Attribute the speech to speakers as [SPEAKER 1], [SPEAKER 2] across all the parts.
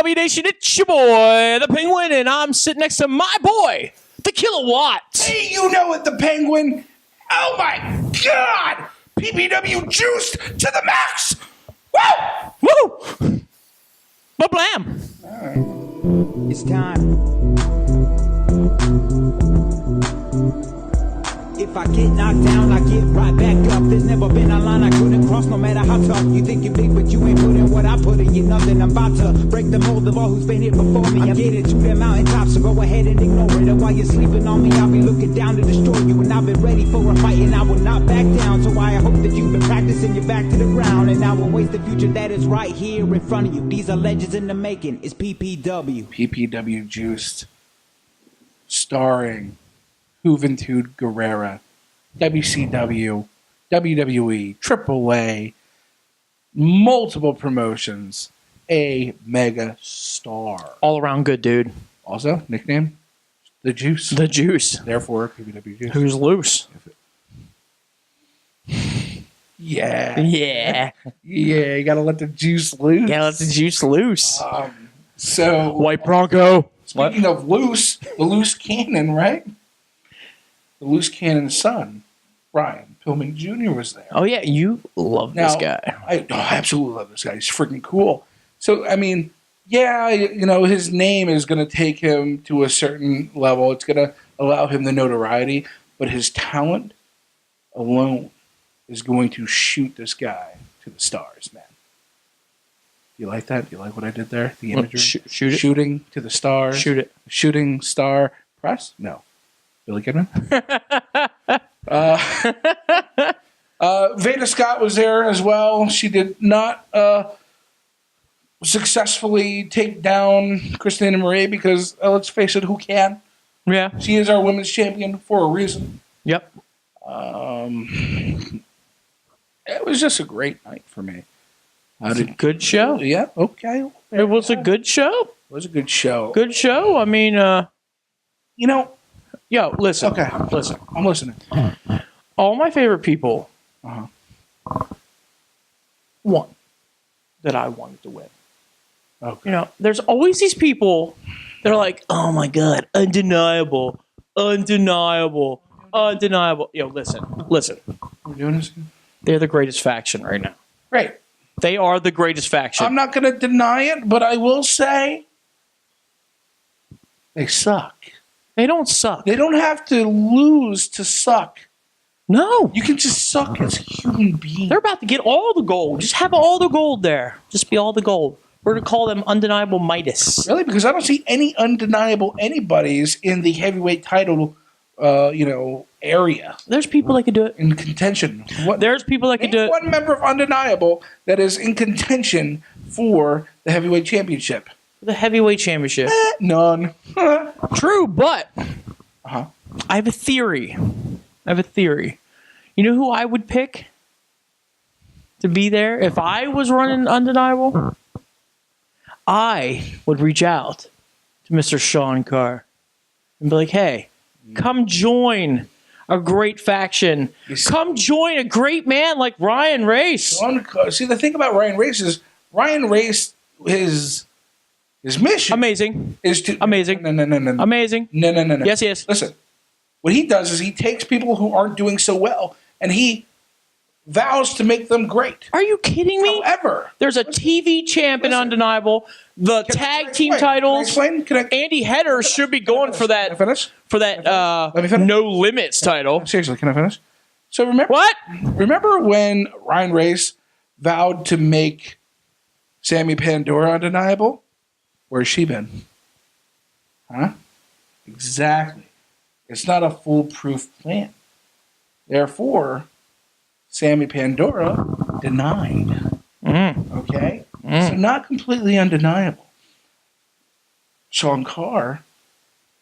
[SPEAKER 1] PPW Nation, it's your boy, the Penguin, and I'm sitting next to my boy, the Kilowatt.
[SPEAKER 2] Hey, you know it, the Penguin. Oh my God! PPW juiced to the max. Woo!
[SPEAKER 1] Woo! Ba-blam.
[SPEAKER 3] It's time. If I get knocked down, I get right back up. There's never been a line I couldn't cross, no matter how tough. You think you're big, but you ain't put in what I put in. You're nothing. I'm about to break the mold of all who's been here before me. I'm getting to the mountaintops, so go ahead and ignore it. And while you're sleeping on me, I'll be looking down to destroy you. And I've been ready for a fight, and I will not back down. So I hope that you've been practicing your back to the ground. And I will waste the future that is right here in front of you. These are legends in the making. It's PPW.
[SPEAKER 2] PPW juiced, starring Juventud Guerrera, WCW, WWE, AAA, multiple promotions, a mega star.
[SPEAKER 1] All around good dude.
[SPEAKER 2] Also, nickname, The Juice.
[SPEAKER 1] The Juice.
[SPEAKER 2] Therefore, PPW Juice.
[SPEAKER 1] Who's loose?
[SPEAKER 2] Yeah.
[SPEAKER 1] Yeah.
[SPEAKER 2] Yeah, you gotta let the juice loose.
[SPEAKER 1] Yeah, let the juice loose.
[SPEAKER 2] So,
[SPEAKER 1] White Bronco.
[SPEAKER 2] speaking of loose, the loose cannon, right? The loose cannon's son, Brian Pillman Jr. was there.
[SPEAKER 1] Oh, yeah, you love this guy.
[SPEAKER 2] I absolutely love this guy. He's freaking cool. So, I mean, yeah, you know, his name is going to take him to a certain level. It's going to allow him the notoriety, but his talent alone is going to shoot this guy to the stars, man. You like that? You like what I did there? The imagery?
[SPEAKER 1] Shoot it.
[SPEAKER 2] Shooting to the stars.
[SPEAKER 1] Shoot it.
[SPEAKER 2] Shooting star press? No. Billy Kidman? Veda Scott was there as well. She did not successfully take down Christina Marie because, let's face it, who can?
[SPEAKER 1] Yeah.
[SPEAKER 2] She is our women's champion for a reason.
[SPEAKER 1] Yep.
[SPEAKER 2] It was just a great night for me.
[SPEAKER 1] It's a good show.
[SPEAKER 2] Yeah, okay.
[SPEAKER 1] It was a good show.
[SPEAKER 2] It was a good show.
[SPEAKER 1] Good show. I mean,
[SPEAKER 2] You know,
[SPEAKER 1] yo, listen.
[SPEAKER 2] okay.
[SPEAKER 1] Listen.
[SPEAKER 2] I'm listening.
[SPEAKER 1] All my favorite people won that I wanted to win.
[SPEAKER 2] Okay.
[SPEAKER 1] You know, there's always these people that are like, oh my God, undeniable. Yo, listen.
[SPEAKER 2] We're doing this again?
[SPEAKER 1] They're the greatest faction right now.
[SPEAKER 2] Great.
[SPEAKER 1] They are the greatest faction.
[SPEAKER 2] I'm not going to deny it, but I will say they suck.
[SPEAKER 1] They don't suck.
[SPEAKER 2] They don't have to lose to suck.
[SPEAKER 1] No.
[SPEAKER 2] You can just suck as a human being.
[SPEAKER 1] They're about to get all the gold. Just have all the gold there. Just be all the gold. We're going to call them undeniable Midas.
[SPEAKER 2] Really? Because I don't see any undeniable anybody's in the heavyweight title, area
[SPEAKER 1] There's people that could do it.
[SPEAKER 2] in contention.
[SPEAKER 1] There's people that could do it.
[SPEAKER 2] One member of Undeniable that is in contention for the heavyweight championship.
[SPEAKER 1] The heavyweight championship.
[SPEAKER 2] None.
[SPEAKER 1] True, but
[SPEAKER 2] Uh-huh.
[SPEAKER 1] I have a theory. You know who I would pick to be there if I was running Undeniable? I would reach out to Mr. Sean Carr and be like, hey, come join a great faction. Come join a great man like Ryan Race.
[SPEAKER 2] See, the thing about Ryan Race is his mission
[SPEAKER 1] Amazing.
[SPEAKER 2] is to
[SPEAKER 1] Amazing.
[SPEAKER 2] No.
[SPEAKER 1] Amazing.
[SPEAKER 2] No.
[SPEAKER 1] Yes.
[SPEAKER 2] Listen, what he does is he takes people who aren't doing so well and he vows to make them great.
[SPEAKER 1] Are you kidding me?
[SPEAKER 2] However,
[SPEAKER 1] There's a TV champ in Undeniable. The tag team titles.
[SPEAKER 2] Can I
[SPEAKER 1] Andy Header should be going for that.
[SPEAKER 2] Can I finish?
[SPEAKER 1] For that
[SPEAKER 2] Let me finish.
[SPEAKER 1] No Limits title.
[SPEAKER 2] Seriously, can I finish? So remember
[SPEAKER 1] What?
[SPEAKER 2] Remember when Ryan Race vowed to make Sammy Pandora undeniable? Where's she been? Huh? Exactly. It's not a foolproof plan. Therefore, Sammy Pandora denied. Okay? So not completely undeniable. Sean Carr,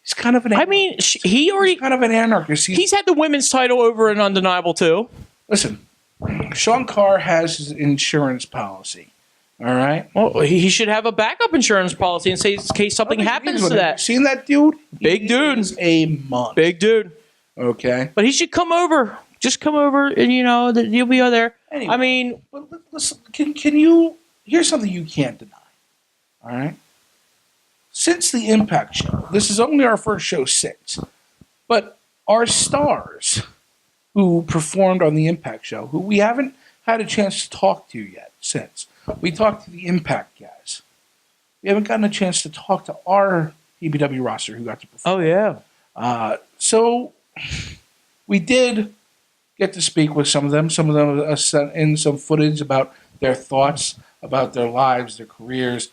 [SPEAKER 2] he's kind of an
[SPEAKER 1] I mean, he already.
[SPEAKER 2] kind of an anarchist.
[SPEAKER 1] He's had the women's title over in Undeniable too.
[SPEAKER 2] Listen, Sean Carr has his insurance policy. All right?
[SPEAKER 1] Well, he should have a backup insurance policy in case something happens to that.
[SPEAKER 2] Seen that dude?
[SPEAKER 1] Big dude.
[SPEAKER 2] He is a month.
[SPEAKER 1] Big dude.
[SPEAKER 2] Okay.
[SPEAKER 1] But he should come over. Just come over, and you'll be there.
[SPEAKER 2] Anyway.
[SPEAKER 1] I mean,
[SPEAKER 2] But listen, can you? Here's something you can't deny. All right. since the Impact show, this is only our first show since, but our stars who performed on the Impact show, who we haven't had a chance to talk to yet since. We talked to the Impact guys. We haven't gotten a chance to talk to our PPW roster who got to perform.
[SPEAKER 1] Oh, yeah.
[SPEAKER 2] So we did get to speak with some of them. Some of them sent in some footage about their thoughts, about their lives, their careers,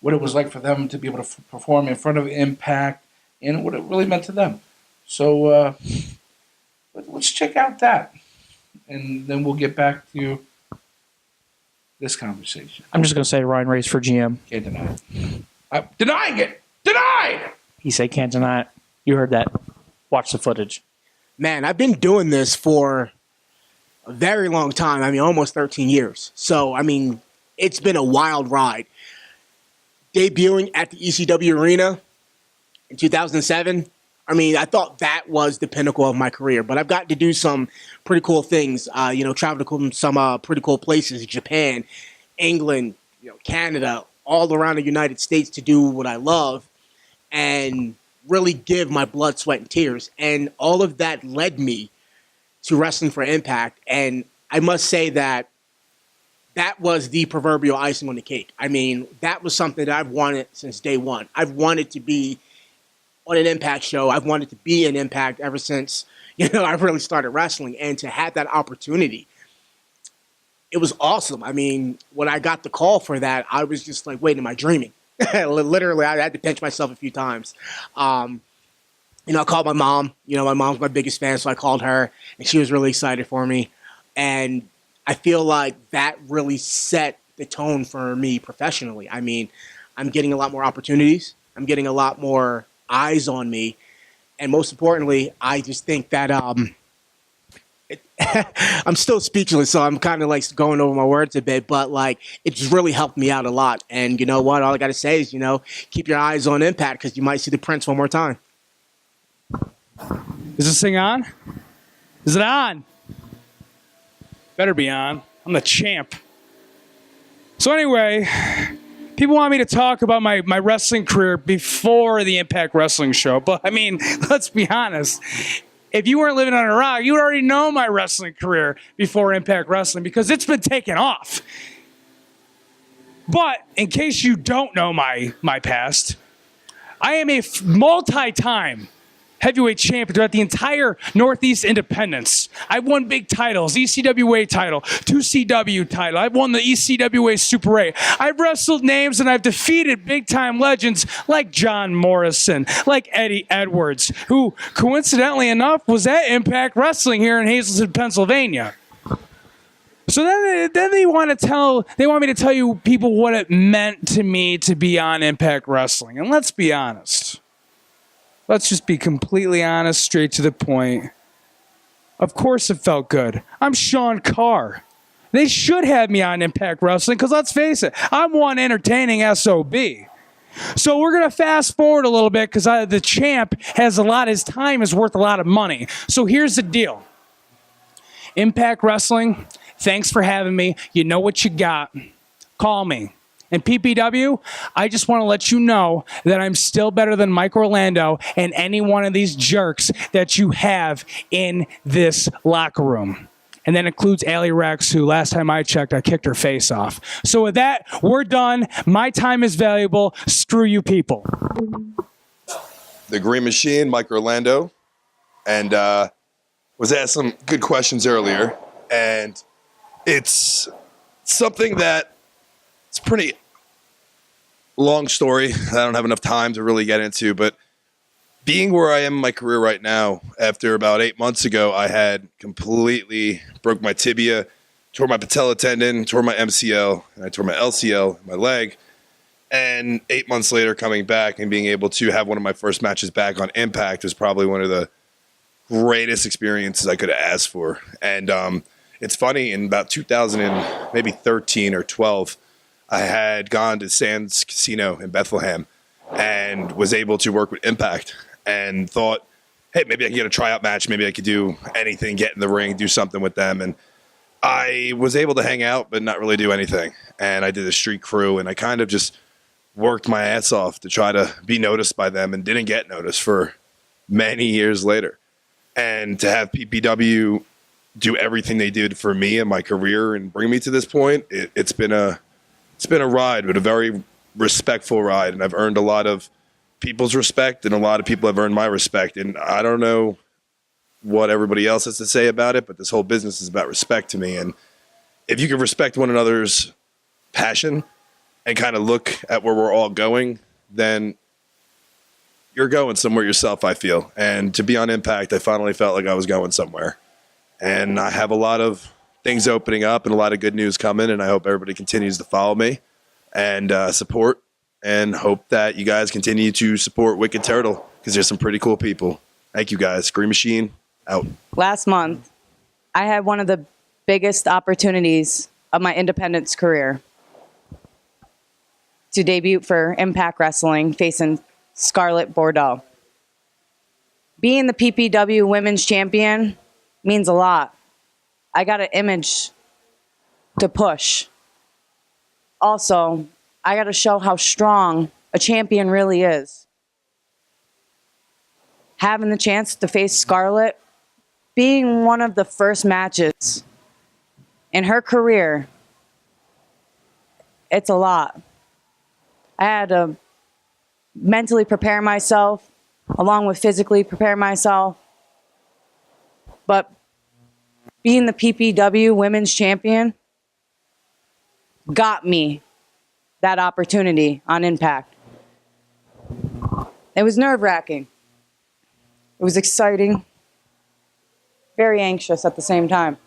[SPEAKER 2] what it was like for them to be able to perform in front of Impact, and what it really meant to them. So let's check out that, and then we'll get back to this conversation.
[SPEAKER 1] I'm just going to say Ryan Race for GM.
[SPEAKER 2] Can't deny it. I'm denying it. Denied!
[SPEAKER 1] He said can't deny it. You heard that. Watch the footage.
[SPEAKER 4] Man, I've been doing this for a very long time. I mean, almost 13 years. So, I mean, it's been a wild ride. Debuting at the ECW Arena in 2007, I mean, I thought that was the pinnacle of my career. But I've gotten to do some pretty cool things. Travel to some pretty cool places, Japan, England, Canada, all around the United States to do what I love and really give my blood, sweat, and tears. And all of that led me to wrestling for Impact. And I must say that was the proverbial icing on the cake. I mean, that was something that I've wanted since day one. I've wanted to be on an Impact show. I've wanted to be in Impact ever since, I really started wrestling. And to have that opportunity, it was awesome. I mean, when I got the call for that, I was just like, wait, am I dreaming? Literally, I had to pinch myself a few times. I called my mom. My mom's my biggest fan, so I called her, and she was really excited for me. And I feel like that really set the tone for me professionally. I mean, I'm getting a lot more opportunities. I'm getting a lot more eyes on me. And most importantly, I just think that I'm still speechless, so I'm kind of like going over my words a bit, but like it's really helped me out a lot. And you know what? All I got to say is, keep your eyes on Impact because you might see the Prince one more time.
[SPEAKER 5] Is this thing on? Is it on? Better be on. I'm the champ. So anyway, people want me to talk about my wrestling career before the Impact Wrestling show, but I mean, let's be honest. If you weren't living on a rock, you would already know my wrestling career before Impact Wrestling because it's been taken off. But in case you don't know my past, I am a multi-time heavyweight champion throughout the entire Northeast Independence. I've won big titles, ECWA title, 2CW title. I've won the ECWA Super 8. I've wrestled names and I've defeated big-time legends like John Morrison, like Eddie Edwards, who, coincidentally enough, was at Impact Wrestling here in Hazleton, Pennsylvania. So then they want me to tell you people what it meant to me to be on Impact Wrestling. And let's be honest. Let's just be completely honest, straight to the point. Of course it felt good. I'm Sean Carr. They should have me on Impact Wrestling because let's face it, I'm one entertaining SOB. So we're going to fast forward a little bit because the champ has his time is worth a lot of money. So here's the deal. Impact Wrestling, thanks for having me. You know what you got. Call me. And PPW, I just want to let you know that I'm still better than Mike Orlando and any one of these jerks that you have in this locker room. And that includes Allie Rex, who last time I checked, I kicked her face off. So with that, we're done. My time is valuable. Screw you people.
[SPEAKER 6] The Green Machine, Mike Orlando, and was asked some good questions earlier. And it's something that it's a pretty long story. I don't have enough time to really get into, but being where I am in my career right now, after about 8 months ago, I had completely broke my tibia, tore my patella tendon, tore my MCL, and I tore my LCL, my leg. And 8 months later, coming back and being able to have one of my first matches back on Impact was probably one of the greatest experiences I could have asked for. And it's funny, in about 2013 or 12, I had gone to Sands Casino in Bethlehem and was able to work with Impact and thought, hey, maybe I can get a tryout match. Maybe I could do anything, get in the ring, do something with them. And I was able to hang out, but not really do anything. And I did a street crew, and I kind of just worked my ass off to try to be noticed by them and didn't get noticed for many years later. And to have PPW do everything they did for me and my career and bring me to this point, it's been a ride, but a very respectful ride. And I've earned a lot of people's respect, and a lot of people have earned my respect. And I don't know what everybody else has to say about it, but this whole business is about respect to me. And if you can respect one another's passion and kind of look at where we're all going, then you're going somewhere yourself, I feel. And to be on Impact, I finally felt like I was going somewhere. And I have a lot of things opening up and a lot of good news coming, and I hope everybody continues to follow me and support, and hope that you guys continue to support Wicked Turtle, because there's some pretty cool people. Thank you, guys. Green Machine, out.
[SPEAKER 7] Last month, I had one of the biggest opportunities of my independence career to debut for Impact Wrestling facing Scarlett Bordeaux. Being the PPW Women's Champion means a lot. I got an image to push. Also, I got to show how strong a champion really is. Having the chance to face Scarlett, being one of the first matches in her career, it's a lot. I had to mentally prepare myself, along with physically prepare myself. But being the PPW Women's Champion got me that opportunity on Impact. It was nerve-wracking. It was exciting. Very anxious at the same time.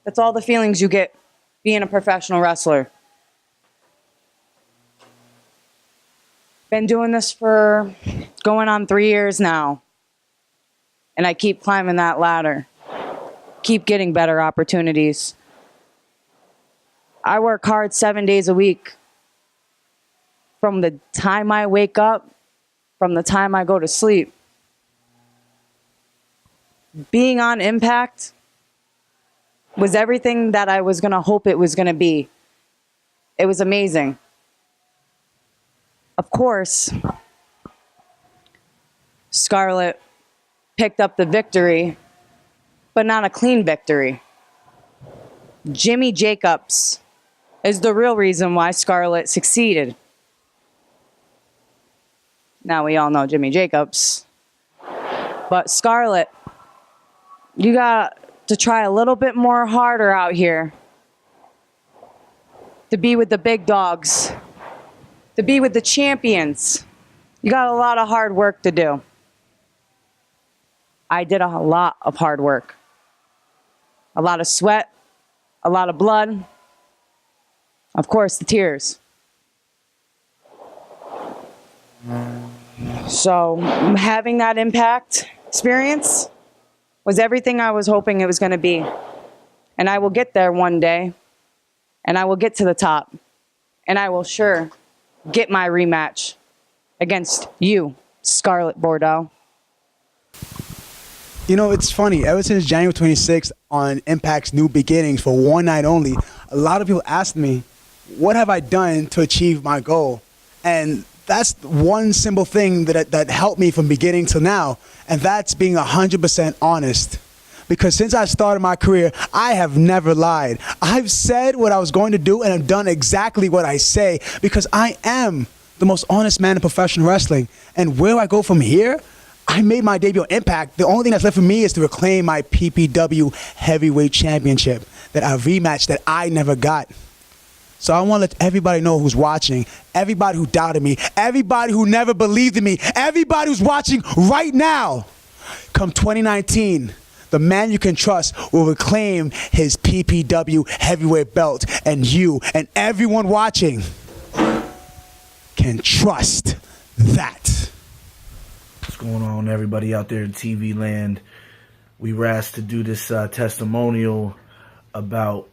[SPEAKER 7] That's all the feelings you get being a professional wrestler. Been doing this for going on 3 years now. And I keep climbing that ladder. Keep getting better opportunities. I work hard 7 days a week. From the time I wake up, from the time I go to sleep. Being on Impact was everything that I was going to hope it was going to be. It was amazing. Of course, Scarlett picked up the victory, but not a clean victory. Jimmy Jacobs is the real reason why Scarlett succeeded. Now we all know Jimmy Jacobs. But Scarlett, you got to try a little bit more harder out here to be with the big dogs, to be with the champions. You got a lot of hard work to do. I did a lot of hard work. A lot of sweat, a lot of blood, of course, the tears. So having that Impact experience was everything I was hoping it was going to be. And I will get there one day, and I will get to the top, and I will sure get my rematch against you, Scarlett Bordeaux.
[SPEAKER 8] You know, it's funny. Ever since January 26th on Impact's New Beginnings for one night only, a lot of people asked me, what have I done to achieve my goal? And that's one simple thing that helped me from beginning to now, and that's being 100% honest. Because since I started my career, I have never lied. I've said what I was going to do, and I've done exactly what I say, because I am the most honest man in professional wrestling. And where I go from here, I made my debut on Impact. The only thing that's left for me is to reclaim my PPW Heavyweight Championship, that I rematched that I never got. So I want to let everybody know who's watching, everybody who doubted me, everybody who never believed in me, everybody who's watching right now. Come 2019, the man you can trust will reclaim his PPW heavyweight belt, and you and everyone watching can trust that.
[SPEAKER 9] What's going on, everybody out there in TV land? We were asked to do this testimonial about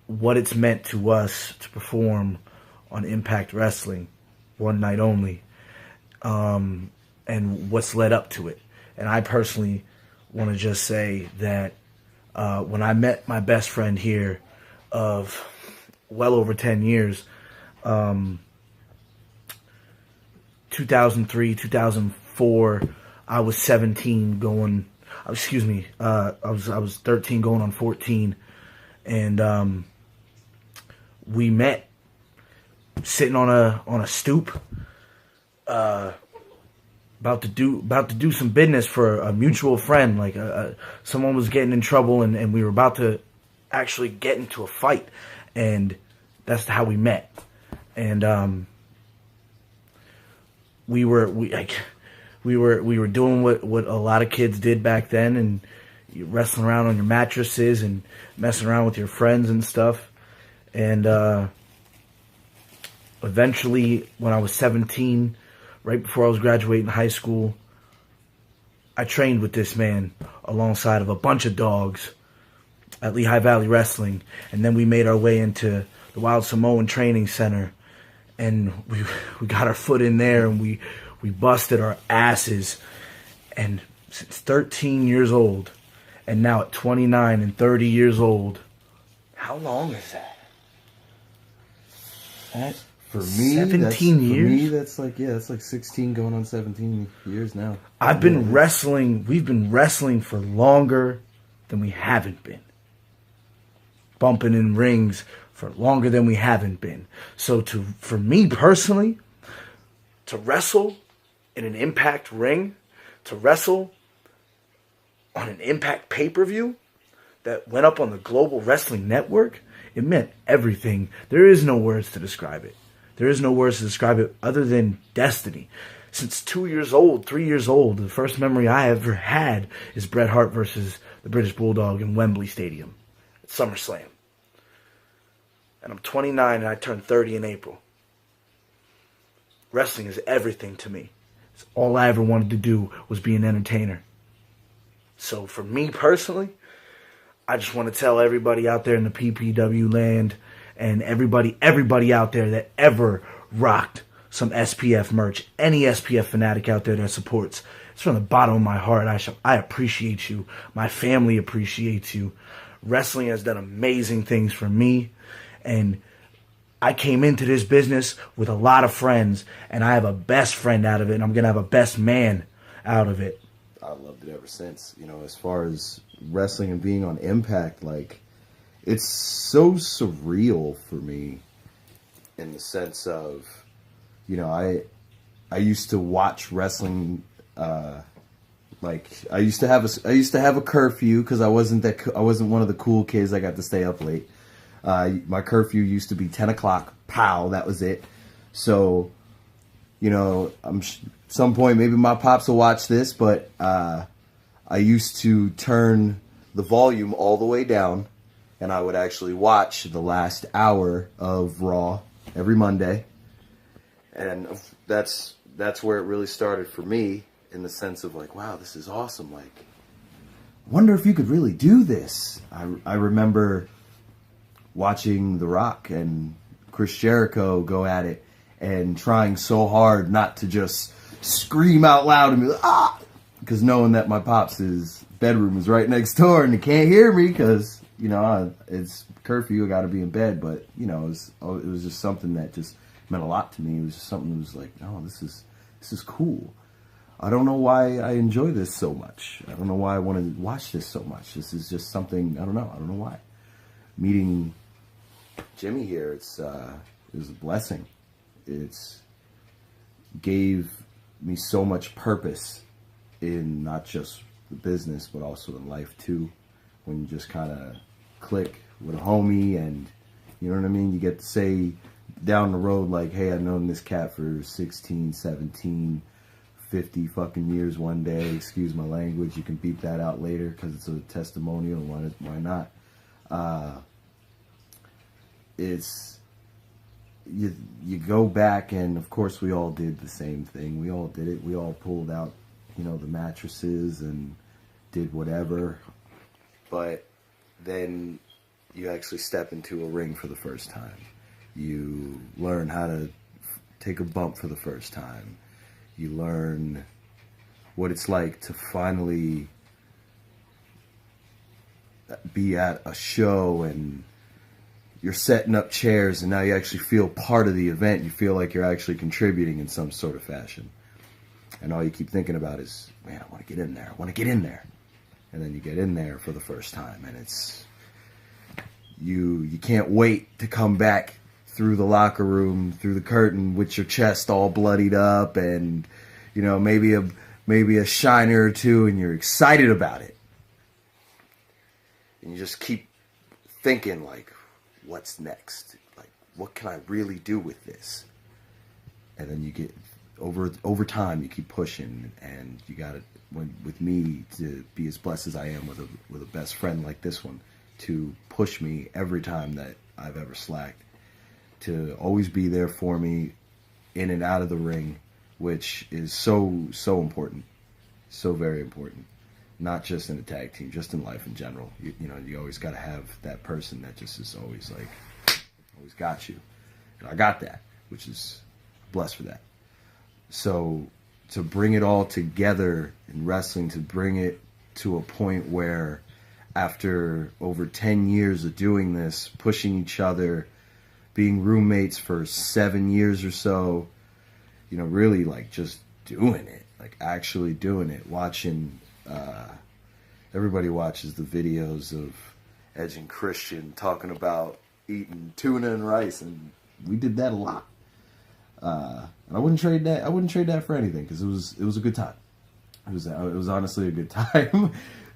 [SPEAKER 9] what it's meant to us to perform on Impact Wrestling, one night only, and what's led up to it. And I personally want to just say that when I met my best friend here of well over 10 years, 2003, 2004, I was 17 going, excuse me, I was 13 going on 14. And we met sitting on a stoop, about to do some business for a mutual friend. Like someone was getting in trouble, and we were about to actually get into a fight, and that's how we met. And we were doing what a lot of kids did back then, and you're wrestling around on your mattresses and messing around with your friends and stuff. And eventually, when I was 17, right before I was graduating high school, I trained with this man alongside of a bunch of dogs at Lehigh Valley Wrestling. And then we made our way into the Wild Samoan Training Center, and we got our foot in there, and we busted our asses. And since 13 years old, and now at 29 and 30 years old, how long is that?
[SPEAKER 10] For me,
[SPEAKER 9] 17 years?
[SPEAKER 10] For me, that's like 16 going on 17 years now.
[SPEAKER 9] We've been wrestling for longer than we haven't been. Bumping in rings for longer than we haven't been. So for me personally, to wrestle in an Impact ring, to wrestle on an Impact pay-per-view that went up on the Global Wrestling Network, it meant everything. There is no words to describe it. There is no words to describe it other than destiny. Since 2 years old, 3 years old, the first memory I ever had is Bret Hart versus the British Bulldog in Wembley Stadium at SummerSlam. And I'm 29 and I turned 30 in April. Wrestling is everything to me. All I ever wanted to do was be an entertainer. So for me personally, I just want to tell everybody out there in the PPW land, and everybody out there that ever rocked some SPF merch, any SPF fanatic out there that supports, it's from the bottom of my heart. I appreciate you. My family appreciates you. Wrestling has done amazing things for me, and I came into this business with a lot of friends, and I have a best friend out of it, and I'm going to have a best man out of it.
[SPEAKER 10] I loved it ever since. You know, as far as wrestling and being on Impact, like, it's so surreal for me in the sense of, you know, I used to watch wrestling. Like, I used to have a curfew because I wasn't one of the cool kids. I got to stay up late. My curfew used to be 10 o'clock. Pow, that was it. So, you know, some point maybe my pops will watch this, but I used to turn the volume all the way down, and I would actually watch the last hour of Raw every Monday. And that's where it really started for me, in the sense of like, wow, this is awesome. Like, wonder if you could really do this. I remember watching The Rock and Chris Jericho go at it and trying so hard not to just scream out loud and be like, ah! Because knowing that my pops' bedroom is right next door and they can't hear me because, you know, it's curfew, I got to be in bed. But, you know, it was just something that just meant a lot to me. It was just something that was like, oh, this is cool. I don't know why I enjoy this so much. I don't know why I want to watch this so much. This is just something, I don't know why. Meeting Jimmy here, it was a blessing. It's gave me so much purpose in not just the business, but also in life too. When you just kind of click with a homie, and you know what I mean? You get to say down the road, like, hey, I've known this cat for 16, 17, 50 fucking years one day. Excuse my language. You can beep that out later because it's a testimonial. Why not? It's you go back, and of course we all did the same thing. We all did it. We all pulled out, you know, the mattresses and did whatever. But then you actually step into a ring for the first time. You learn how to take a bump for the first time. You learn what it's like to finally be at a show and you're setting up chairs, and now you actually feel part of the event. You feel like you're actually contributing in some sort of fashion. And all you keep thinking about is, man, I want to get in there. I want to get in there. And then you get in there for the first time, and it's you can't wait to come back through the locker room, through the curtain with your chest all bloodied up, and maybe a shiner or two, and you're excited about it. And you just keep thinking, like, what's next? Like, what can I really do with this? And then you get over time, you keep pushing, and you got to, with me, to be as blessed as I am with a best friend like this one, to push me every time that I've ever slacked, to always be there for me in and out of the ring, which is so important, so very important. Not just in a tag team, just in life in general. You always got to have that person that just is always always got you. And I got that, which is blessed for that. So to bring it all together in wrestling, to bring it to a point where after over 10 years of doing this, pushing each other, being roommates for 7 years or so, really just doing it, actually doing it, watching, everybody watches the videos of Edge and Christian talking about eating tuna and rice, and we did that a lot. And I wouldn't trade that for anything, because it was a good time. It was honestly a good time,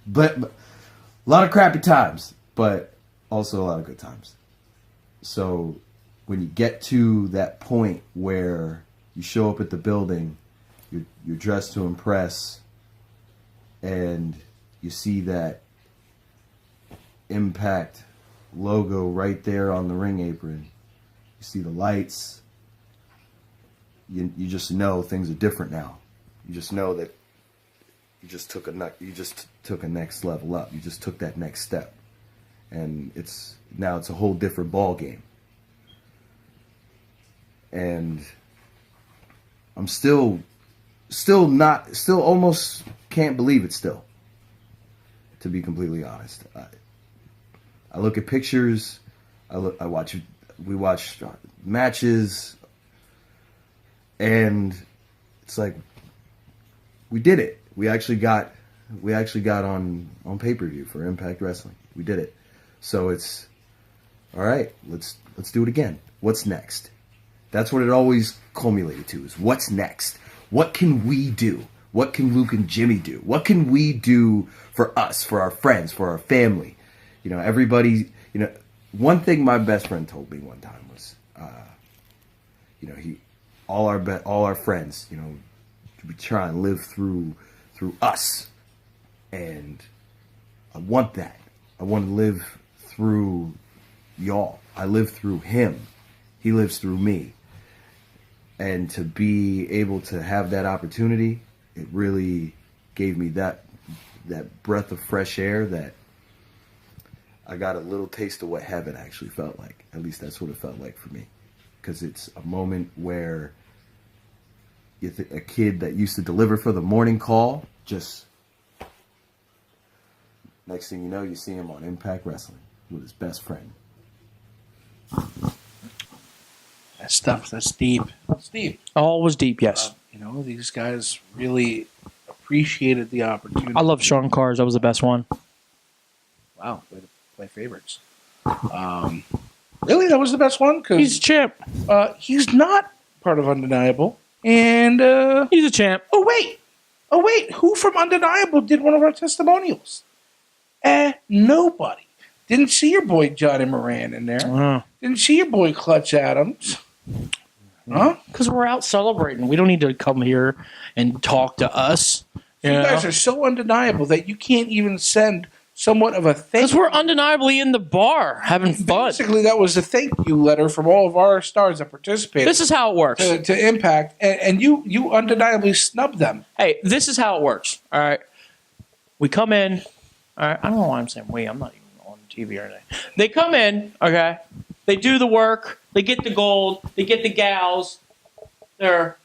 [SPEAKER 10] but a lot of crappy times, but also a lot of good times. So when you get to that point where you show up at the building, you're dressed to impress, and you see that Impact logo right there on the ring apron, you see the lights, you just know things are different now. You just know that you just took a next level up. You just took that next step, and it's a whole different ball game. And I'm still almost can't believe it still, to be completely honest. I look at pictures, we watch matches, and it's like, we did it. We actually got on pay-per-view for Impact Wrestling. We did it. So it's all right, let's do it again. What's next? That's what it always culminated to, is what's next? What can we do? What can Luke and Jimmy do? What can we do for us, for our friends, for our family? Everybody, one thing my best friend told me one time was, all our friends, we try and live through us. And I want that. I want to live through y'all. I live through him. He lives through me. And to be able to have that opportunity, it really gave me that breath of fresh air, that I got a little taste of what heaven actually felt like. At least that's what it felt like for me. Because it's a moment where a kid that used to deliver for the morning call, just next thing you know, you see him on Impact Wrestling with his best friend.
[SPEAKER 2] That stuff, that's deep. That's deep.
[SPEAKER 1] All was deep, yes.
[SPEAKER 2] These guys really appreciated the opportunity.
[SPEAKER 1] I love Sean Carr's. That was the best one.
[SPEAKER 2] Wow, my favorites. Really, that was the best one? Cause,
[SPEAKER 1] he's a champ.
[SPEAKER 2] He's not part of Undeniable. And
[SPEAKER 1] he's a champ.
[SPEAKER 2] Oh wait. Who from Undeniable did one of our testimonials? Nobody. Didn't see your boy Johnny Moran in there. Didn't see your boy Clutch Adams. Huh?
[SPEAKER 1] Because we're out celebrating. We don't need to come here and talk to us.
[SPEAKER 2] You guys are so undeniable that you can't even send somewhat of a thank you.
[SPEAKER 1] Because we're undeniably in the bar having fun.
[SPEAKER 2] Basically, that was a thank you letter from all of our stars that participated.
[SPEAKER 1] This is how it works.
[SPEAKER 2] To Impact, and you undeniably snubbed them.
[SPEAKER 1] Hey, this is how it works. All right. We come in. All right. I don't know why I'm saying we. I'm not even on TV or anything. They come in, okay? They do the work. They get the gold. They get the gals. They're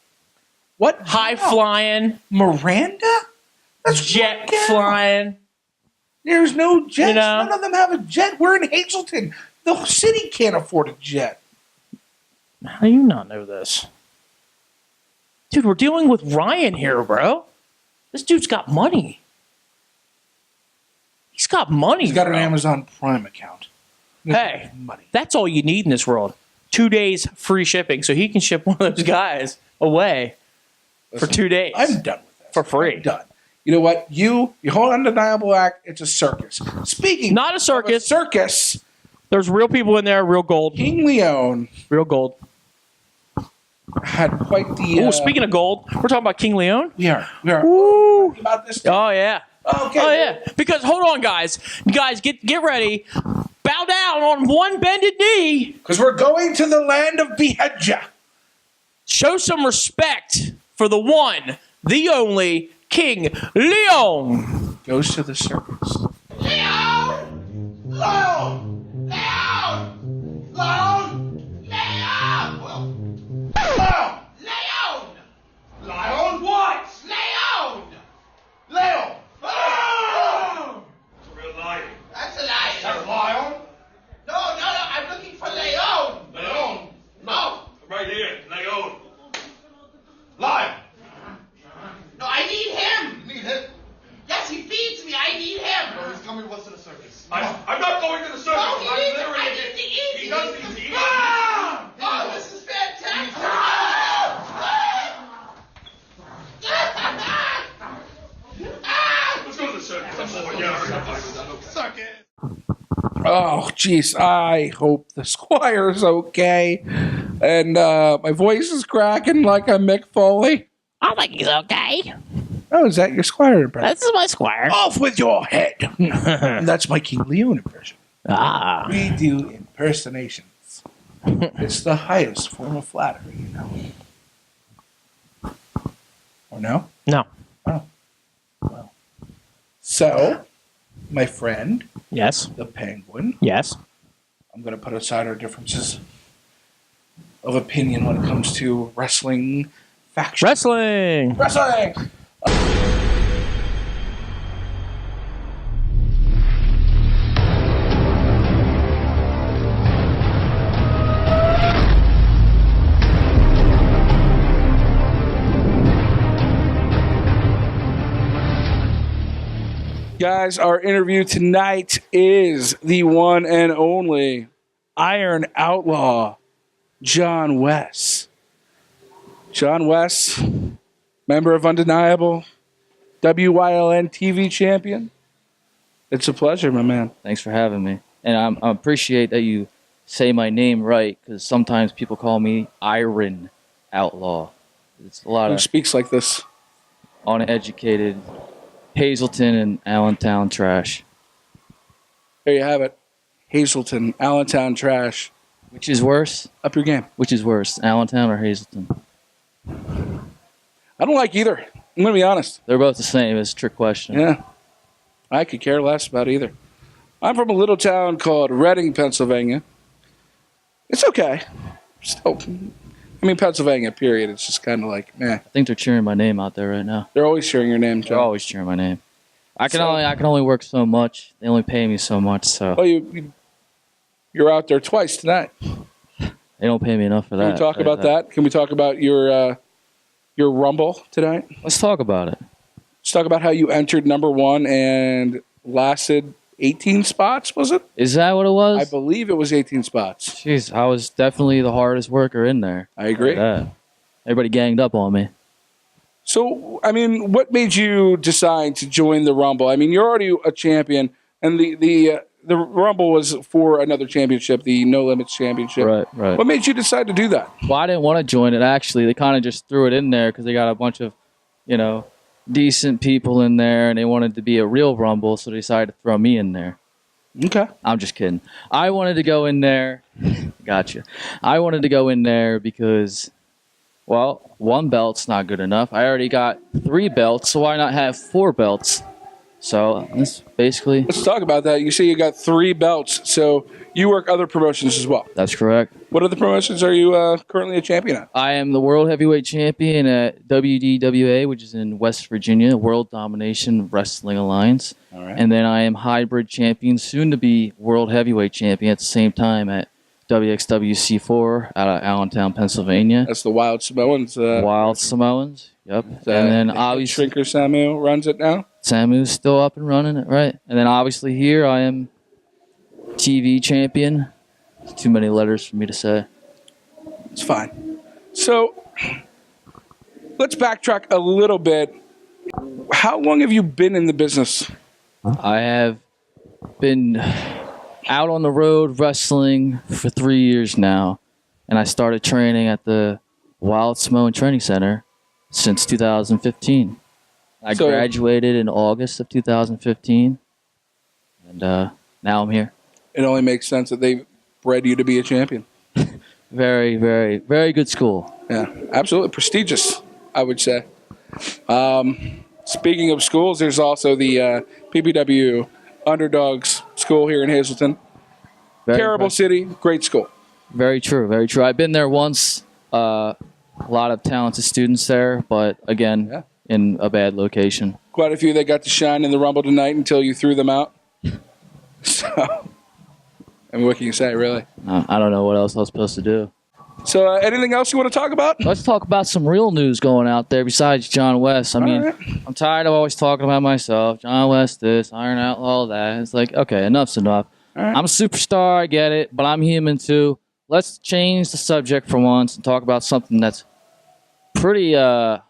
[SPEAKER 1] high flying.
[SPEAKER 2] Miranda? That's
[SPEAKER 1] jet flying.
[SPEAKER 2] There's no jets. None of them have a jet. We're in Hazleton. The city can't afford a jet.
[SPEAKER 1] How do you not know this? Dude, we're dealing with Ryan here, bro. This dude's got money. He's got money.
[SPEAKER 2] He's got an
[SPEAKER 1] bro.
[SPEAKER 2] Amazon Prime account.
[SPEAKER 1] Hey,
[SPEAKER 2] money.
[SPEAKER 1] That's all you need in this world. 2 days free shipping, so he can ship one of those guys away for 2 days.
[SPEAKER 2] I'm done with this.
[SPEAKER 1] For free.
[SPEAKER 2] I'm done. You know what? Your whole undeniable act, it's a circus. Speaking
[SPEAKER 1] Not a circus.
[SPEAKER 2] of a circus,
[SPEAKER 1] There's real people in there, real gold.
[SPEAKER 2] King León
[SPEAKER 1] Real gold.
[SPEAKER 2] had quite the...
[SPEAKER 1] Oh, speaking of gold, we're talking about King León?
[SPEAKER 2] We are.
[SPEAKER 1] Woo.
[SPEAKER 2] About this.
[SPEAKER 1] Oh, yeah.
[SPEAKER 2] Okay.
[SPEAKER 1] Oh, yeah. Because, hold on, guys. Guys, get ready. Bow down on one bended knee.
[SPEAKER 2] Because we're going to the land of Beheadja.
[SPEAKER 1] Show some respect for the one, the only King León.
[SPEAKER 2] Goes to the circus.
[SPEAKER 11] León! León! León! León! León! León! León what? León! León! Oh! It's a real lion. That's a lion. Is that a lion? No, I'm looking for León. León? No. Right here, León. Lion. No, I need him. You need him? Yes, he feeds me. I need him. No, he's coming with us to the circus. I'm not going to the circus. No, I need to eat. He does need to eat. Ah! Oh, this is fantastic. Let's go to the circus. Circus.
[SPEAKER 2] Oh, jeez. I hope the squire's okay. And my voice is cracking like a Mick Foley.
[SPEAKER 1] I think he's okay.
[SPEAKER 2] Oh, is that your squire impression?
[SPEAKER 1] This is my squire.
[SPEAKER 2] Off with your head. That's my King León impression.
[SPEAKER 1] Ah.
[SPEAKER 2] We do impersonations. It's the highest form of flattery, you know. Or no?
[SPEAKER 1] No.
[SPEAKER 2] Oh. Well. So, my friend,
[SPEAKER 1] Yes.
[SPEAKER 2] the penguin,
[SPEAKER 1] Yes.
[SPEAKER 2] I'm going to put aside our differences of opinion when it comes to wrestling faction.
[SPEAKER 1] Wrestling.
[SPEAKER 2] Wrestling! Guys, our interview tonight is the one and only Iron Outlaw John Wes. John Wes, member of Undeniable, WYLN TV champion. It's a pleasure, my man.
[SPEAKER 12] Thanks for having me. And I appreciate that you say my name right, because sometimes people call me Iron Outlaw. It's a lot
[SPEAKER 2] Who
[SPEAKER 12] of
[SPEAKER 2] speaks like this?
[SPEAKER 12] uneducated Hazleton and Allentown trash.
[SPEAKER 2] There you have it. Hazleton, Allentown trash.
[SPEAKER 12] Which is worse?
[SPEAKER 2] Up your game.
[SPEAKER 12] Which is worse, Allentown or Hazleton?
[SPEAKER 2] I don't like either. I'm going to be honest.
[SPEAKER 12] They're both the same. It's a trick question.
[SPEAKER 2] Yeah. I could care less about either. I'm from a little town called Reading, Pennsylvania. It's okay. Still, I mean, Pennsylvania, period. It's just kind of like, meh.
[SPEAKER 12] I think they're cheering my name out there right now.
[SPEAKER 2] They're always cheering your name, John.
[SPEAKER 12] They're always cheering my name. I can only work so much. They only pay me so much, so
[SPEAKER 2] Well, you're out there twice tonight.
[SPEAKER 12] they don't pay me enough for that.
[SPEAKER 2] Can we talk about that? Can we talk about your Rumble tonight?
[SPEAKER 12] Let's talk about it.
[SPEAKER 2] Let's talk about how you entered number one and lasted 18 spots, was it?
[SPEAKER 12] Is that what it was?
[SPEAKER 2] I believe it was 18 spots.
[SPEAKER 12] Jeez, I was definitely the hardest worker in there.
[SPEAKER 2] I agree.
[SPEAKER 12] Everybody ganged up on me.
[SPEAKER 2] So, I mean, what made you decide to join the Rumble? I mean, you're already a champion, and the Rumble was for another championship, the No Limits Championship.
[SPEAKER 12] Right.
[SPEAKER 2] What made you decide to do that?
[SPEAKER 12] Well, I didn't want to join it, actually. They kind of just threw it in there because they got a bunch of, decent people in there, and they wanted to be a real Rumble, so they decided to throw me in there.
[SPEAKER 2] Okay.
[SPEAKER 12] I'm just kidding. I wanted to go in there. Gotcha. I wanted to go in there because, well, one belt's not good enough. I already got 3 belts, so why not have 4 belts? So that's basically.
[SPEAKER 2] Let's talk about that. You say you got 3 belts, so you work other promotions as well.
[SPEAKER 12] That's correct.
[SPEAKER 2] What other promotions are you currently a champion at?
[SPEAKER 12] I am the World Heavyweight Champion at WDWA, which is in West Virginia, World Domination Wrestling Alliance.
[SPEAKER 2] All right.
[SPEAKER 12] And then I am Hybrid Champion, soon to be World Heavyweight Champion at the same time at WXWC4 out of Allentown, Pennsylvania.
[SPEAKER 2] That's the Wild Samoans.
[SPEAKER 12] Wild Samoans, yep. And then obviously
[SPEAKER 2] Shrinker Samu runs it now.
[SPEAKER 12] Samu's still up and running it, right? And then obviously here I am TV champion. Too many letters for me to say.
[SPEAKER 2] It's fine. So let's backtrack a little bit. How long have you been in the business?
[SPEAKER 12] I have been out on the road wrestling for 3 years now, and I started training at the Wild Samoan Training Center since 2015. I graduated in August of 2015, and now I'm here.
[SPEAKER 2] It only makes sense that they bred you to be a champion.
[SPEAKER 12] Very, very, very good school.
[SPEAKER 2] Yeah, absolutely. Prestigious, I would say. Speaking of schools, there's also the PPW Underdogs School here in Hazleton. Terrible city, great school.
[SPEAKER 12] Very true, very true. I've been there once. A lot of talented students there, but again, in a bad location.
[SPEAKER 2] Quite a few that got to shine in the Rumble tonight until you threw them out. So, I mean, what can you say, really?
[SPEAKER 12] I don't know what else I was supposed to do.
[SPEAKER 2] So, anything else you want to talk about?
[SPEAKER 12] Let's talk about some real news going out there besides John Wes. I mean, I'm tired of always talking about myself. John Wes this, Iron Outlaw that. It's like, okay, enough's enough. I'm a superstar, I get it, but I'm human too. Let's change the subject for once and talk about something that's pretty, I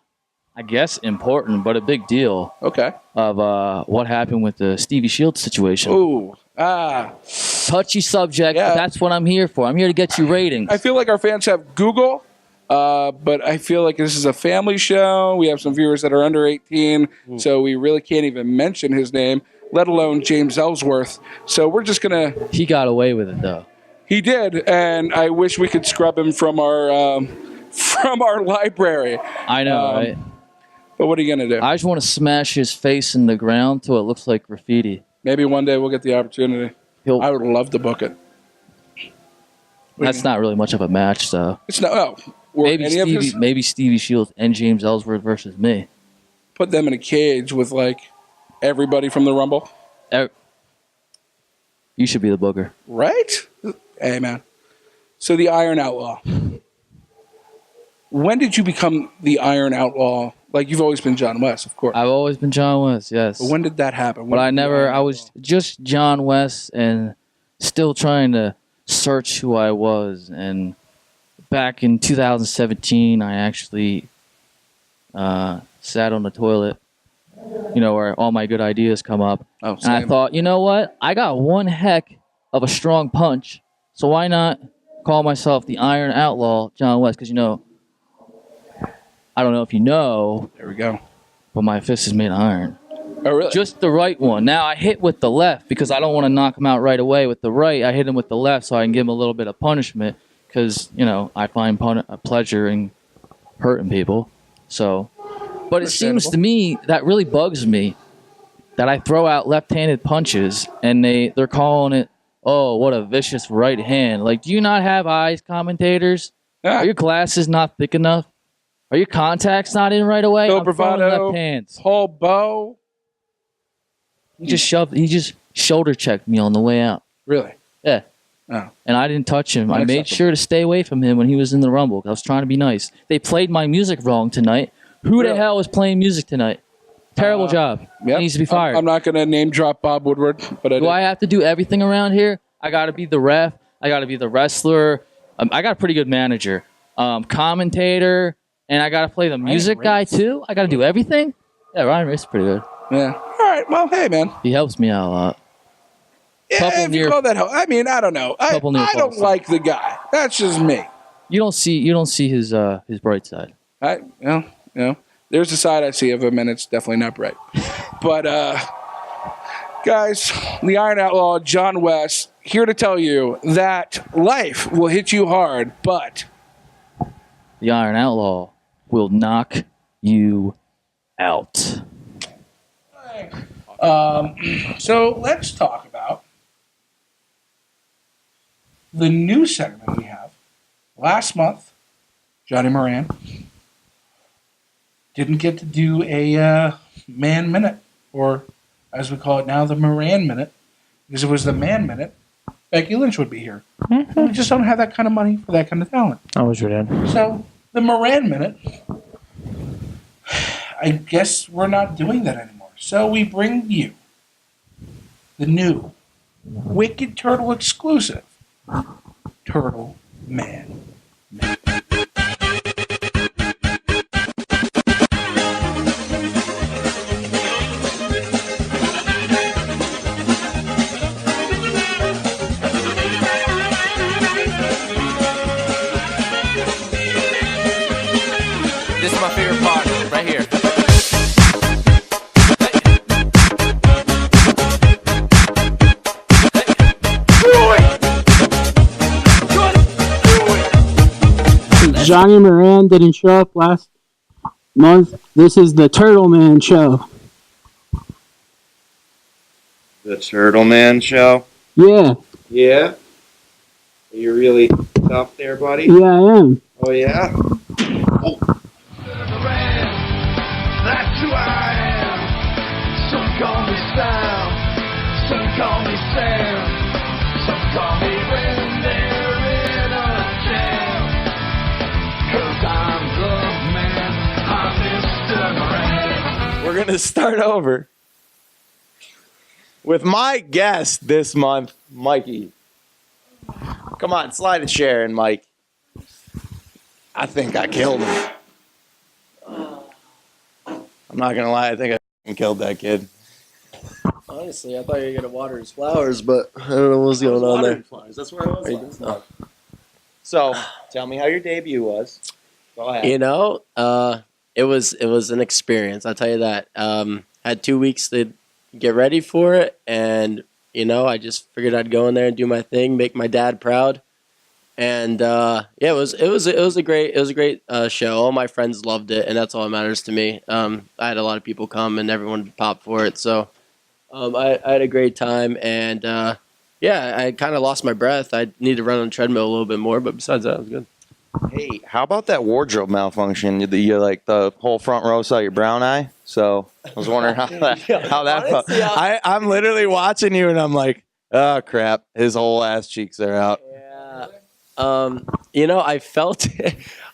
[SPEAKER 12] guess, important, but a big deal.
[SPEAKER 2] Okay.
[SPEAKER 12] Of what happened with the Stevie Shields situation.
[SPEAKER 2] Ooh.
[SPEAKER 12] Touchy subject, but that's what I'm here for. I'm here to get you ratings.
[SPEAKER 2] I feel like our fans have Google, but I feel like this is a family show. We have some viewers that are under 18, so we really can't even mention his name, let alone James Ellsworth. So we're just going to...
[SPEAKER 12] He got away with it, though.
[SPEAKER 2] He did, and I wish we could scrub him from our library.
[SPEAKER 12] I know, right?
[SPEAKER 2] But what are you going to do?
[SPEAKER 12] I just want to smash his face in the ground till it looks like graffiti.
[SPEAKER 2] Maybe one day we'll get the opportunity. I would love to book it.
[SPEAKER 12] That's not really much of a match, though.
[SPEAKER 2] It's not. Oh,
[SPEAKER 12] maybe Stevie Shields and James Ellsworth versus me.
[SPEAKER 2] Put them in a cage with like everybody from the Rumble.
[SPEAKER 12] You should be the booker,
[SPEAKER 2] right? Hey, man. So the Iron Outlaw. When did you become the Iron Outlaw? Like, you've always been John Wes, of course.
[SPEAKER 12] I've always been John Wes, yes.
[SPEAKER 2] But when did that happen?
[SPEAKER 12] But I was just John Wes and still trying to search who I was. And back in 2017, I actually sat on the toilet, where all my good ideas come up.
[SPEAKER 2] Oh,
[SPEAKER 12] and I thought, you know what? I got one heck of a strong punch, so why not call myself the Iron Outlaw John Wes? Because, I don't know if you know.
[SPEAKER 2] There we go.
[SPEAKER 12] But my fist is made of iron.
[SPEAKER 2] Oh, really?
[SPEAKER 12] Just the right one. Now, I hit with the left because I don't want to knock him out right away. With the right, I hit him with the left so I can give him a little bit of punishment because, I find pleasure in hurting people. So, but it seems to me that really bugs me that I throw out left-handed punches and they're calling it, oh, what a vicious right hand. Like, do you not have eyes, commentators? Are your glasses not thick enough? Are your contacts not in right away?
[SPEAKER 2] Bill Bravado,
[SPEAKER 12] left hands.
[SPEAKER 2] Paul Bowe.
[SPEAKER 12] He just shoulder checked me on the way out.
[SPEAKER 2] Really?
[SPEAKER 12] Yeah.
[SPEAKER 2] Oh.
[SPEAKER 12] And I didn't touch him. I made sure to stay away from him when he was in the Rumble. I was trying to be nice. They played my music wrong tonight. Who the hell was playing music tonight? Terrible job.
[SPEAKER 2] Yep.
[SPEAKER 12] He needs to be fired.
[SPEAKER 2] I'm not going to name drop Bob Woodward, but
[SPEAKER 12] do I have to do everything around here? I got to be the ref. I got to be the wrestler. I got a pretty good manager, commentator. And I got to play the music guy, too? I got to do everything? Yeah, Ryan Race is pretty good.
[SPEAKER 2] Yeah. All right. Well, hey, man.
[SPEAKER 12] He helps me out a lot.
[SPEAKER 2] Yeah, if you call that help. I mean, I don't know. I don't like the guy. That's just me.
[SPEAKER 12] You don't see his bright side.
[SPEAKER 2] There's a side I see of him, and it's definitely not bright. But, guys, the Iron Outlaw, John Wes, here to tell you that life will hit you hard, but
[SPEAKER 12] the Iron Outlaw will knock you out.
[SPEAKER 2] So let's talk about the new segment we have. Last month, Johnny Moran didn't get to do a man minute, or as we call it now, the Moran minute, because if it was the man minute, Becky Lynch would be here.
[SPEAKER 1] Mm-hmm.
[SPEAKER 2] We just don't have that kind of money for that kind of talent.
[SPEAKER 1] I wish we did.
[SPEAKER 2] So the Moran minute, I guess we're not doing that anymore. So we bring you the new Wicked Turtle exclusive Turtle Man.
[SPEAKER 13] This is my favorite part, right here.
[SPEAKER 14] Johnny Moran didn't show up last month. This is the Turtle Man show.
[SPEAKER 15] The Turtle Man show?
[SPEAKER 14] Yeah.
[SPEAKER 15] Yeah? Are you really tough there, buddy?
[SPEAKER 14] Yeah, I am.
[SPEAKER 15] Oh, yeah?
[SPEAKER 11] That's who I am. Some call me Sal, some call me Sam, some call me when they're in a jam. 'Cause I'm the man, I'm Mr. Moran.
[SPEAKER 16] We're gonna start over with my guest this month, Mikey. Come on, slide a chair in, Mike. I think I killed him. I'm not gonna lie, I think I killed that kid.
[SPEAKER 17] Honestly, I thought you were gonna water his flowers, but I don't know what was going on there.
[SPEAKER 16] Flowers. That's where I was. So, tell me how your debut was. Go ahead.
[SPEAKER 17] You know, it was an experience. I'll tell you that. Had 2 weeks to get ready for it, and you know, I just figured I'd go in there and do my thing, make my dad proud. And yeah, it was a great show. All my friends loved it, and that's all that matters to me. I had a lot of people come, and everyone popped for it. So I had a great time, and yeah, I kind of lost my breath. I need to run on the treadmill a little bit more, but besides that, it was good.
[SPEAKER 15] Hey, how about that wardrobe malfunction? You like the whole front row saw your brown eye. So I was wondering how that felt. I'm literally watching you, and I'm like, oh crap, his whole ass cheeks are out.
[SPEAKER 17] You know, I felt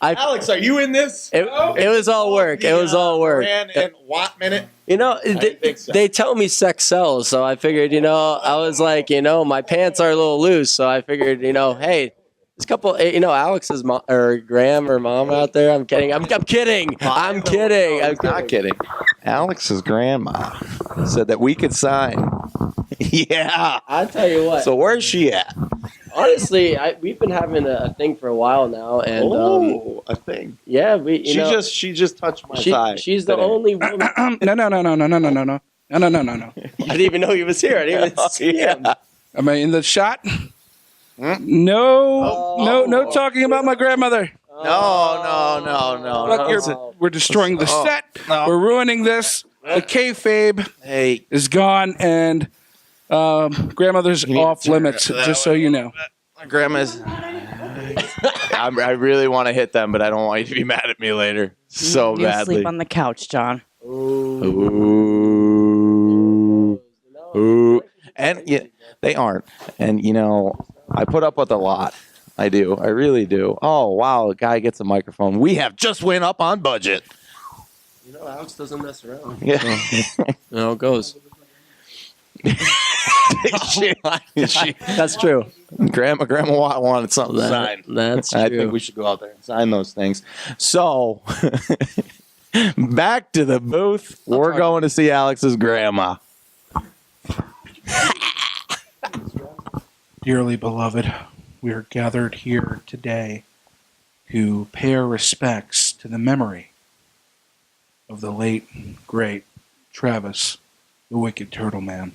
[SPEAKER 16] Alex, are you in this?
[SPEAKER 17] It was all work. It was all work.
[SPEAKER 16] Moran and Watt minute.
[SPEAKER 17] You know,
[SPEAKER 16] so.
[SPEAKER 17] they tell me sex sells, so I figured, you know, I was like, you know, my pants are a little loose, so I figured, you know, hey, there's a couple, you know, Alex's mom or Graham or mom out there. I'm kidding. I'm kidding. I'm kidding. I'm
[SPEAKER 15] not kidding. Alex's grandma said that we could sign. Yeah.
[SPEAKER 17] I tell you what.
[SPEAKER 15] So where's she at?
[SPEAKER 17] Honestly, we've been having a thing for a while now, and
[SPEAKER 15] a thing.
[SPEAKER 17] Yeah,
[SPEAKER 15] she just touched my thigh.
[SPEAKER 17] She's the only woman.
[SPEAKER 2] No.
[SPEAKER 17] I didn't even know he was here. I didn't even see him.
[SPEAKER 2] Am I in the shot? No talking about my grandmother.
[SPEAKER 15] No.
[SPEAKER 2] Look, we're destroying the set.
[SPEAKER 15] No.
[SPEAKER 2] We're ruining this. The kayfabe is gone, and grandmother's off limits, just so you know.
[SPEAKER 15] My grandma's. I really want to hit them, but I don't want you to be mad at me later so
[SPEAKER 7] You
[SPEAKER 15] badly.
[SPEAKER 7] sleep on the couch, John.
[SPEAKER 15] Ooh. And yeah, they aren't. And you know, I put up with a lot. I do. I really do. Oh wow, a guy gets a microphone. We have just went up on budget.
[SPEAKER 17] You know, Alex doesn't mess around.
[SPEAKER 15] Yeah.
[SPEAKER 17] You know, it goes.
[SPEAKER 15] That's true. Grandma wanted something signed.
[SPEAKER 17] That's true.
[SPEAKER 15] I think we should go out there and sign those things. So, back to the booth. We're going to see Alex's grandma.
[SPEAKER 2] Dearly beloved, we are gathered here today to pay our respects to the memory of the late, great Travis, the Wicked Turtle Man.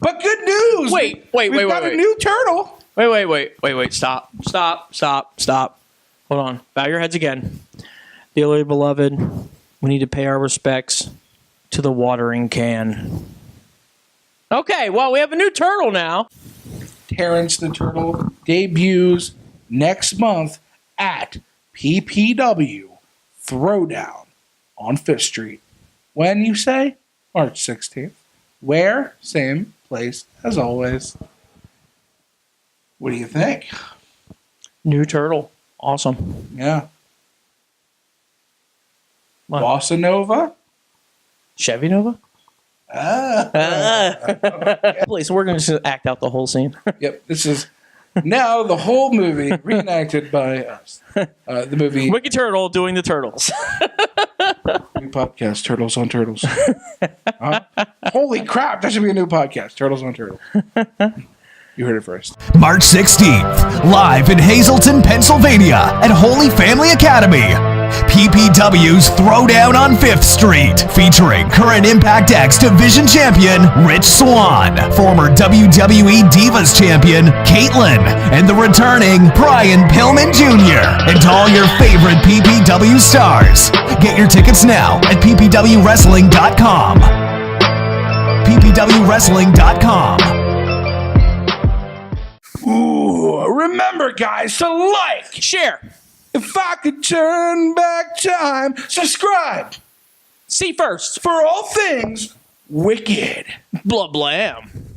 [SPEAKER 2] But good news!
[SPEAKER 1] Wait.
[SPEAKER 2] We've got a new turtle.
[SPEAKER 1] Wait. Stop. Hold on. Bow your heads again. Dearly beloved, we need to pay our respects to the watering can. Okay, well, we have a new turtle now.
[SPEAKER 2] Terrence the Turtle debuts next month at PPW Throwdown on 5th Street. When, you say? March 16th. Where? Same place as always. What do you think?
[SPEAKER 1] New turtle. Awesome.
[SPEAKER 2] Yeah. Bossa Nova?
[SPEAKER 1] Chevy Nova? Please, we're going to just act out the whole scene.
[SPEAKER 2] Yep, this is now the whole movie reenacted by us. The movie
[SPEAKER 1] Wicked Turtle doing the turtles.
[SPEAKER 2] New podcast, Turtles on Turtles. Holy crap, that should be a new podcast, Turtles on Turtles. You heard it first.
[SPEAKER 18] March 16th, live in Hazleton, Pennsylvania at Holy Family Academy. PPW's Throwdown on 5th Street, featuring current Impact X Division Champion Rich Swann, former WWE Divas Champion Caitlyn, and the returning Brian Pillman Jr., and all your favorite PPW stars. Get your tickets now at ppwwrestling.com. ppwwrestling.com.
[SPEAKER 2] Ooh, remember, guys, to like,
[SPEAKER 1] share.
[SPEAKER 2] If I could turn back time, subscribe.
[SPEAKER 1] See first.
[SPEAKER 2] For all things wicked.
[SPEAKER 1] Blah blam.